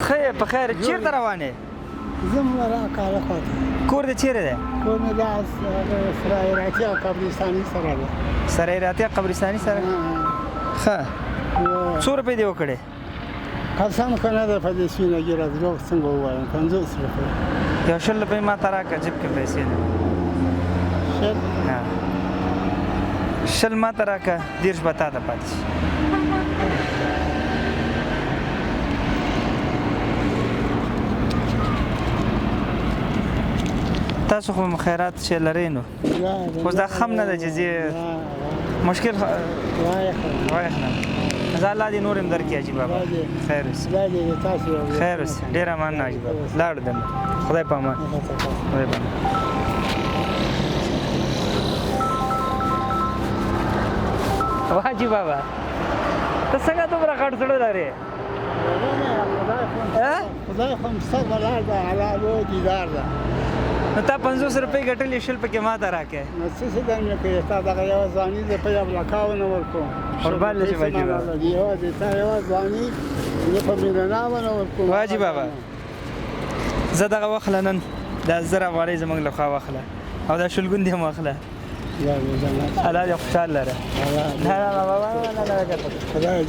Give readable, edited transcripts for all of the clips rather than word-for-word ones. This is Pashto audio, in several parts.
خیر په خیر چیرته روان یې زم را کاله خواته کور دې چیرې دی کور مې دا سرایراتي او قبرستاني سره ده سرایراتي قبرستاني سره ښه څو روپۍ دې وکړې قسم که نه ده په دې سپینه ږیره دروغ څنګه ووایم 50 روپۍ یو 100 روپۍ ما ته راکړه جیب کې پیسې دي شل 100 ما ته راکړه 10 به تا ته پاتې شي تاسو خو خیرات چې لرئ نو اوس دا خم نه ده چې زه مشکل وایخ نه زه الله دې نور هم درکړي حاجي بابا خیر اوسې خیر اوسې ډېر امان حاجي بابا لاړو دننه خدای په امان خدای په امان حاجي بابا ته څنګه دومره غټ زړه لرې خدای خو مستقبل ده حلال و دیدار ده نو تا 50 روپۍ ګټلې 100 پکې ما ته راکړې نو څه څه درنه کوي تا دغه یو ځواني زه په یو لکاو نه ورکوم قربان له شي حاجي بابا یوازې تا یو ځواني زه په میلیوناو نه ورکوم حاجي بابا زه دغه واخله نن دا 1000 افغانۍ زموږ له خوا واخله او دا شلګون دې هم واخله الله دې خوشحال لره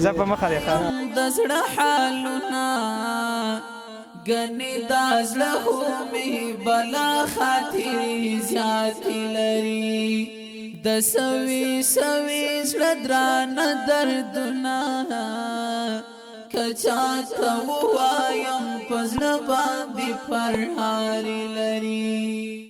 زه په مخه دې ښه د زړه حالونه ګنې دا زړه مې بلا خاطرې زیاتې لري د سوي زړه درانه دردونه که چاته ووایم په زړه باندې پرهارې لري